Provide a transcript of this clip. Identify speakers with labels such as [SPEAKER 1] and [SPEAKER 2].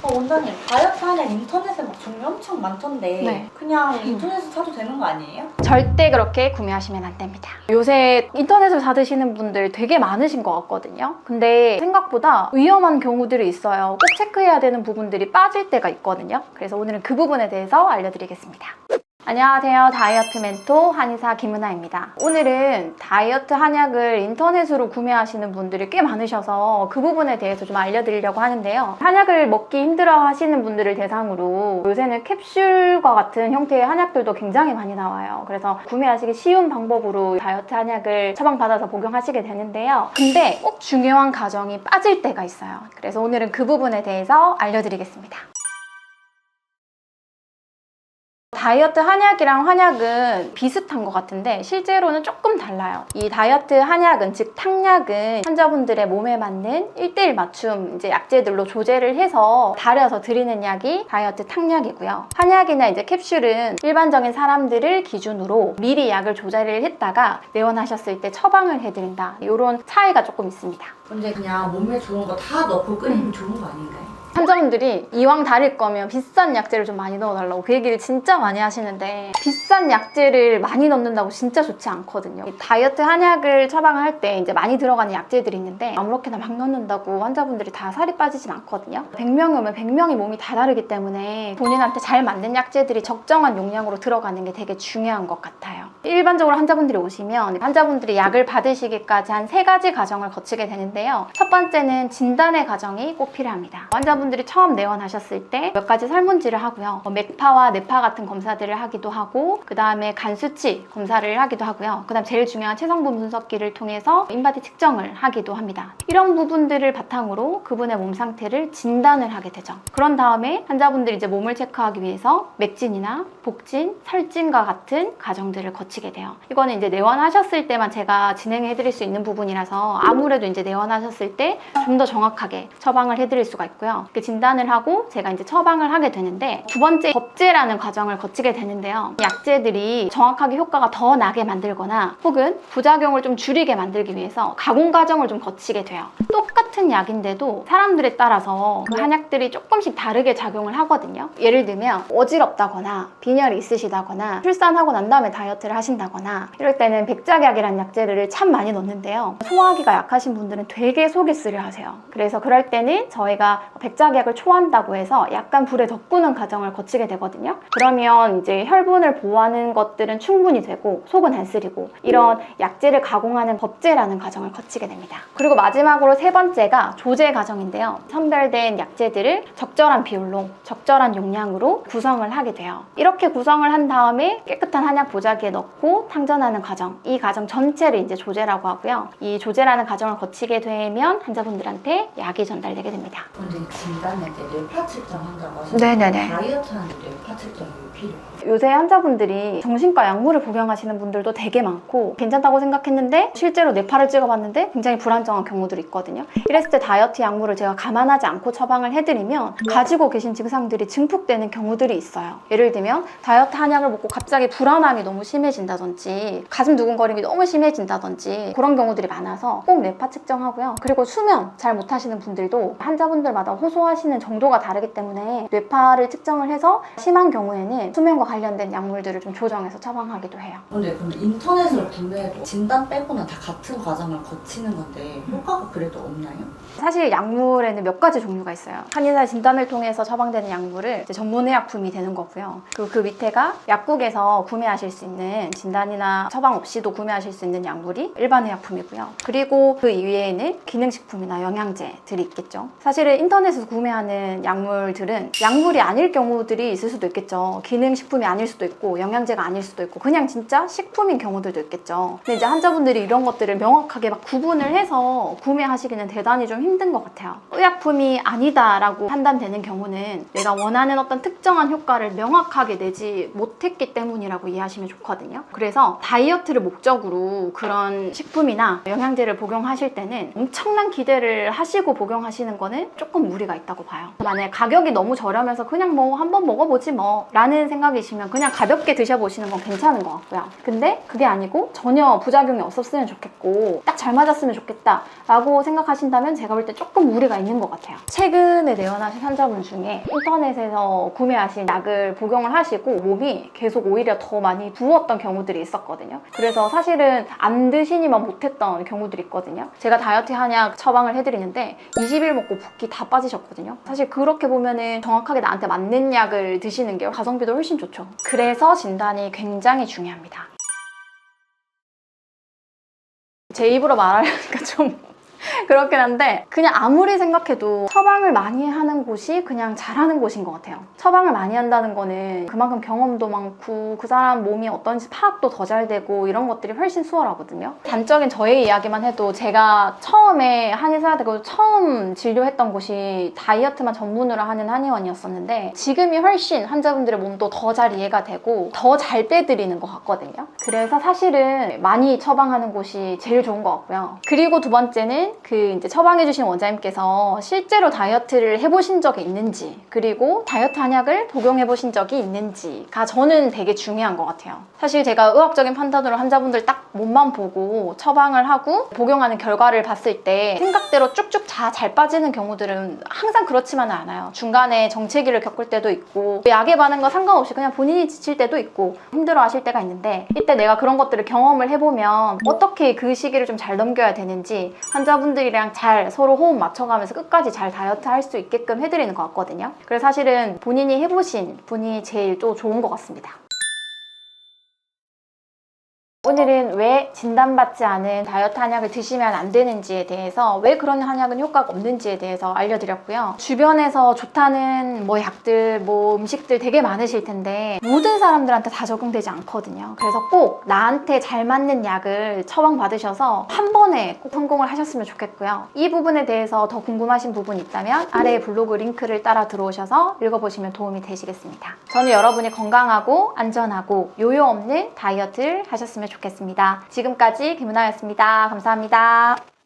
[SPEAKER 1] 원장님, 다이어트 한약 인터넷에 막 종류 엄청 많던데
[SPEAKER 2] 네.
[SPEAKER 1] 그냥 인터넷에서 사도 되는 거 아니에요?
[SPEAKER 2] 절대 그렇게 구매하시면 안 됩니다. 요새 인터넷을 사드시는 분들 되게 많으신 것 같거든요. 근데 생각보다 위험한 경우들이 있어요. 꼭 체크해야 되는 부분들이 빠질 때가 있거든요. 그래서 오늘은 그 부분에 대해서 알려드리겠습니다. 안녕하세요. 다이어트 멘토 한의사 김은하입니다. 오늘은 다이어트 한약을 인터넷으로 구매하시는 분들이 꽤 많으셔서 그 부분에 대해서 좀 알려드리려고 하는데요. 한약을 먹기 힘들어 하시는 분들을 대상으로 요새는 캡슐과 같은 형태의 한약들도 굉장히 많이 나와요. 그래서 구매하시기 쉬운 방법으로 다이어트 한약을 처방받아서 복용하시게 되는데요. 근데 꼭 중요한 과정이 빠질 때가 있어요. 그래서 오늘은 그 부분에 대해서 알려드리겠습니다. 다이어트 한약이랑 환약은 비슷한 것 같은데 실제로는 조금 달라요. 이 다이어트 한약은, 즉 탕약은 환자분들의 몸에 맞는 1:1 맞춤 이제 약재들로 조제를 해서 달여서 드리는 약이 다이어트 탕약이고요. 한약이나 이제 캡슐은 일반적인 사람들을 기준으로 미리 약을 조제를 했다가 내원하셨을 때 처방을 해드린다. 이런 차이가 조금 있습니다.
[SPEAKER 1] 근데 그냥 몸에 좋은 거 다 넣고 끓이면 좋은 거 아닌가요?
[SPEAKER 2] 환자분들이 이왕 다릴 거면 비싼 약재를 좀 많이 넣어달라고 그 얘기를 진짜 많이 하시는데 비싼 약재를 많이 넣는다고 진짜 좋지 않거든요. 다이어트 한약을 처방할 때 이제 많이 들어가는 약재들이 있는데 아무렇게나 막 넣는다고 환자분들이 다 살이 빠지진 않거든요. 100명이 오면 100명이 몸이 다 다르기 때문에 본인한테 잘 맞는 약재들이 적정한 용량으로 들어가는 게 되게 중요한 것 같아요. 일반적으로 환자분들이 오시면 환자분들이 약을 받으시기까지 한 3가지 과정을 거치게 되는데요. 첫 번째는 진단의 과정이 꼭 필요합니다. 환자분들이 처음 내원하셨을 때 몇 가지 설문지를 하고요. 맥파와 뇌파 같은 검사들을 하기도 하고 그 다음에 간 수치 검사를 하기도 하고요. 그 다음 제일 중요한 체성분 분석기를 통해서 인바디 측정을 하기도 합니다. 이런 부분들을 바탕으로 그분의 몸 상태를 진단을 하게 되죠. 그런 다음에 환자분들이 이제 몸을 체크하기 위해서 맥진이나 복진, 설진과 같은 과정들을 거치게 돼요. 이거는 이제 내원하셨을 때만 제가 진행해 드릴 수 있는 부분이라서 아무래도 이제 내원하셨을 때 좀 더 정확하게 처방을 해드릴 수가 있고요. 그 진단을 하고 제가 이제 처방을 하게 되는데 두 번째 법제라는 과정을 거치게 되는데요. 약재들이 정확하게 효과가 더 나게 만들거나 혹은 부작용을 좀 줄이게 만들기 위해서 가공 과정을 좀 거치게 돼요. 똑같은 약인데도 사람들에 따라서 그 한약들이 조금씩 다르게 작용을 하거든요. 예를 들면 어지럽다거나 빈혈이 있으시다거나 출산하고 난 다음에 다이어트를 하신다거나 이럴 때는 백작약이라는 약재를 참 많이 넣는데요. 소화기가 약하신 분들은 되게 속이 쓰려 하세요. 그래서 그럴 때는 저희가 백작약을 초한다고 해서 약간 불에 덮구는 과정을 거치게 되거든요. 그러면 이제 혈분을 보호하는 것들은 충분히 되고 속은 안 쓰리고 이런 약재를 가공하는 법제라는 과정을 거치게 됩니다. 그리고 마지막으로 세 번째가 조제 과정인데요. 선별된 약재들을 적절한 비율로 적절한 용량으로 구성을 하게 돼요. 이렇게 구성을 한 다음에 깨끗한 한약 보자기에 넣고 탕전하는 과정, 이 과정 전체를 이제 조제라고 하고요. 이 조제라는 과정을 거치게 되면 환자분들한테 약이 전달되게 됩니다.
[SPEAKER 1] 근데 진단할 때 뇌파 측정한다고 하셨는데
[SPEAKER 2] 네네네.
[SPEAKER 1] 다이어트 하는데 뇌파 측정이 필요해요?
[SPEAKER 2] 요새 환자분들이 정신과 약물을 복용하시는 분들도 되게 많고 괜찮다고 생각했는데 실제로 뇌파를 찍어봤는데 굉장히 불안정한 경우들이 있거든요. 이랬을 때 다이어트 약물을 제가 감안하지 않고 처방을 해드리면 가지고 계신 증상들이 증폭되는 경우들이 있어요. 예를 들면 다이어트 한약을 먹고 갑자기 불안함이 너무 심해진다든지 가슴 두근거림이 너무 심해진다든지 그런 경우들이 많아서 꼭 뇌파 측정하고요. 그리고 수면 잘 못하시는 분들도 환자분들마다 호소하시는 정도가 다르기 때문에 뇌파를 측정을 해서 심한 경우에는 수면과 관련된 약물들을 좀 조정해서 처방하기도 해요.
[SPEAKER 1] 근데 인터넷으로 구매해도 진단 빼고는 다 같은 과정을 거치는 건데 효과가 그래도 없나요?
[SPEAKER 2] 사실 약물에는 몇 가지 종류가 있어요. 한의사 진단을 통해서 처방되는 약물을 이제 전문의약품이 되는 거고요. 그리고 그 밑에가 약국에서 구매하실 수 있는 진단이나 처방 없이도 구매하실 수 있는 약물이 일반의약품이고요. 그리고 그 이외에는 기능식품이나 영양제들이 있겠죠. 사실은 인터넷에서 구매하는 약물들은 약물이 아닐 경우들이 있을 수도 있겠죠. 기능식품이 아닐 수도 있고 영양제가 아닐 수도 있고 그냥 진짜 식품인 경우들도 있겠죠. 근데 이제 환자분들이 이런 것들을 명확하게 막 구분을 해서 구매하시기는 대단히 좀 힘든 것 같아요. 의약품이 아니다라고 판단되는 경우는 내가 원하는 어떤 특정한 효과를 명확하게 내지 못했기 때문이라고 이해하시면 좋거든요. 있거든요. 그래서 다이어트를 목적으로 그런 식품이나 영양제를 복용하실 때는 엄청난 기대를 하시고 복용하시는 거는 조금 무리가 있다고 봐요. 만약에 가격이 너무 저렴해서 그냥 뭐 한번 먹어보지 뭐 라는 생각이시면 그냥 가볍게 드셔보시는 건 괜찮은 것 같고요. 근데 그게 아니고 전혀 부작용이 없었으면 좋겠고 딱 잘 맞았으면 좋겠다 라고 생각하신다면 제가 볼 때 조금 무리가 있는 것 같아요. 최근에 내원하신 환자분 중에 인터넷에서 구매하신 약을 복용을 하시고 몸이 계속 오히려 더 많이 부었던 경우들이 있었거든요. 그래서 사실은 안 드시니만 못했던 경우들이 있거든요. 제가 다이어트 한약 처방을 해드리는데 20일 먹고 붓기 다 빠지셨거든요. 사실 그렇게 보면은 정확하게 나한테 맞는 약을 드시는 게 가성비도 훨씬 좋죠. 그래서 진단이 굉장히 중요합니다. 제 입으로 말하려니까 좀 그렇긴 한데 그냥 아무리 생각해도 처방을 많이 하는 곳이 그냥 잘하는 곳인 것 같아요. 처방을 많이 한다는 거는 그만큼 경험도 많고 그 사람 몸이 어떤지 파악도 더 잘 되고 이런 것들이 훨씬 수월하거든요. 단적인 저의 이야기만 해도 제가 처음에 한의사되고 처음 진료했던 곳이 다이어트만 전문으로 하는 한의원이었었는데 지금이 훨씬 환자분들의 몸도 더 잘 이해가 되고 더 잘 빼드리는 것 같거든요. 그래서 사실은 많이 처방하는 곳이 제일 좋은 것 같고요. 그리고 두 번째는 이제 처방해주신 원장님께서 실제로 다이어트를 해보신 적이 있는지 그리고 다이어트 한약을 복용해보신 적이 있는지가 저는 되게 중요한 것 같아요. 사실 제가 의학적인 판단으로 환자분들 딱 몸만 보고 처방을 하고 복용하는 결과를 봤을 때 생각대로 쭉쭉 다 잘 빠지는 경우들은 항상 그렇지만은 않아요. 중간에 정체기를 겪을 때도 있고 약의 반응과 상관없이 그냥 본인이 지칠 때도 있고 힘들어 하실 때가 있는데 이때 내가 그런 것들을 경험을 해보면 어떻게 그 시기를 좀 잘 넘겨야 되는지 환자분들이랑 잘 서로 호흡 맞춰가면서 끝까지 잘 다이어트 할 수 있게끔 해드리는 것 같거든요. 그래서 사실은 본인이 해보신 분이 제일 또 좋은 것 같습니다. 오늘은 왜 진단받지 않은 다이어트 한약을 드시면 안 되는지에 대해서 왜 그런 한약은 효과가 없는지에 대해서 알려드렸고요. 주변에서 좋다는 약들, 음식들 되게 많으실 텐데 모든 사람들한테 다 적용되지 않거든요. 그래서 꼭 나한테 잘 맞는 약을 처방받으셔서 한 번에 꼭 성공을 하셨으면 좋겠고요. 이 부분에 대해서 더 궁금하신 부분이 있다면 아래에 블로그 링크를 따라 들어오셔서 읽어보시면 도움이 되시겠습니다. 저는 여러분이 건강하고 안전하고 요요 없는 다이어트를 하셨으면 좋겠습니다. 지금까지 김은아였습니다. 감사합니다.